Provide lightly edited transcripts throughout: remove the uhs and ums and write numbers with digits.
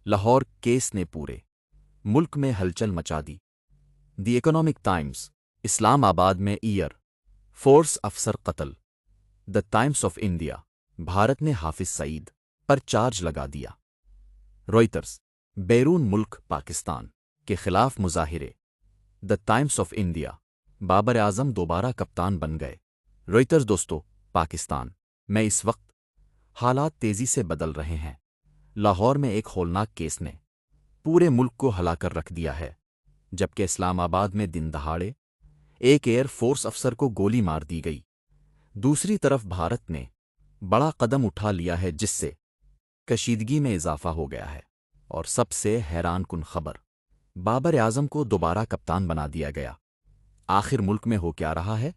Lahore case نے پورے ملک میں ہلچل مچا دی۔ دی اکنامک ٹائمز، اسلام آباد میں ایئر فورس افسر قتل۔ دا ٹائمز آف انڈیا، بھارت نے حافظ سعید پر چارج لگا دیا۔ روئٹرز، بیرون ملک پاکستان کے خلاف مظاہرے۔ The Times of India, Babar Azam دوبارہ کپتان بن گئے۔ روئٹرز دوستو، پاکستان میں اس وقت حالات تیزی سے بدل رہے ہیں۔ لاہور میں ایک ہولناک کیس نے پورے ملک کو ہلا کر رکھ دیا ہے، جبکہ اسلام آباد میں دن دہاڑے ایک ایئر فورس افسر کو گولی مار دی گئی۔ دوسری طرف بھارت نے بڑا قدم اٹھا لیا ہے، جس سے کشیدگی میں اضافہ ہو گیا ہے۔ اور سب سے حیران کن خبر، بابر اعظم کو دوبارہ کپتان بنا دیا گیا۔ آخر ملک میں ہو کیا رہا ہے؟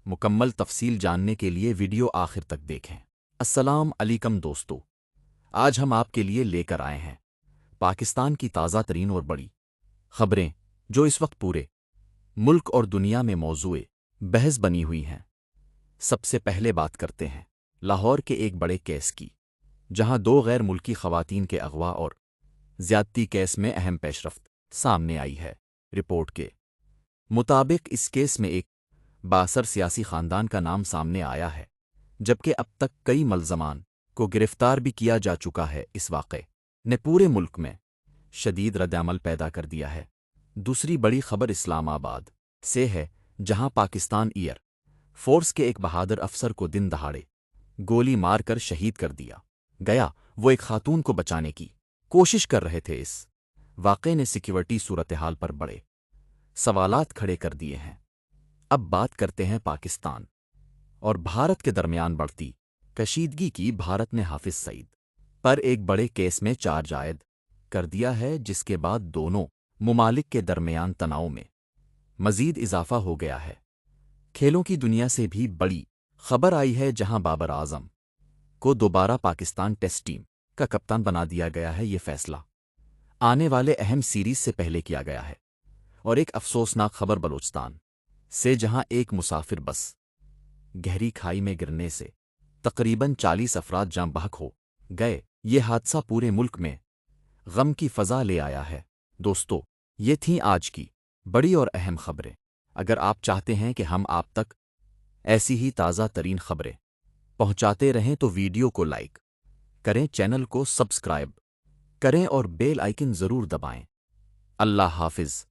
مکمل تفصیل جاننے کے لیے ویڈیو آخر تک دیکھیں۔ السلام علیکم دوستو، آج ہم آپ کے لیے لے کر آئے ہیں پاکستان کی تازہ ترین اور بڑی خبریں، جو اس وقت پورے ملک اور دنیا میں موضوع بحث بنی ہوئی ہیں۔ سب سے پہلے بات کرتے ہیں لاہور کے ایک بڑے کیس کی، جہاں دو غیر ملکی خواتین کے اغوا اور زیادتی کیس میں اہم پیشرفت سامنے آئی ہے۔ رپورٹ کے مطابق اس کیس میں ایک بااثر سیاسی خاندان کا نام سامنے آیا ہے، جبکہ اب تک کئی ملزمان کو گرفتار بھی کیا جا چکا ہے۔ اس واقعے نے پورے ملک میں شدید ردعمل پیدا کر دیا ہے۔ دوسری بڑی خبر اسلام آباد سے ہے، جہاں پاکستان ایئر فورس کے ایک بہادر افسر کو دن دہاڑے گولی مار کر شہید کر دیا گیا۔ وہ ایک خاتون کو بچانے کی کوشش کر رہے تھے۔ اس واقعے نے سیکیورٹی صورتحال پر بڑے سوالات کھڑے کر دیے ہیں۔ اب بات کرتے ہیں پاکستان اور بھارت کے درمیان بڑھتی کشیدگی کی۔ بھارت نے حافظ سعید پر ایک بڑے کیس میں چارج عائد کر دیا ہے، جس کے بعد دونوں ممالک کے درمیان تناؤ میں مزید اضافہ ہو گیا ہے۔ کھیلوں کی دنیا سے بھی بڑی خبر آئی ہے، جہاں بابر اعظم کو دوبارہ پاکستان ٹیسٹ ٹیم کا کپتان بنا دیا گیا ہے۔ یہ فیصلہ آنے والے اہم سیریز سے پہلے کیا گیا ہے۔ اور ایک افسوسناک خبر بلوچستان سے، جہاں ایک مسافر بس گہری کھائی میں گرنے سے تقریباً 40 افراد جاں بحق ہو گئے۔ یہ حادثہ پورے ملک میں غم کی فضا لے آیا ہے۔ دوستو، یہ تھیں آج کی بڑی اور اہم خبریں۔ اگر آپ چاہتے ہیں کہ ہم آپ تک ایسی ہی تازہ ترین خبریں پہنچاتے رہیں تو ویڈیو کو لائک کریں، چینل کو سبسکرائب کریں اور بیل آئیکن ضرور دبائیں۔ اللہ حافظ۔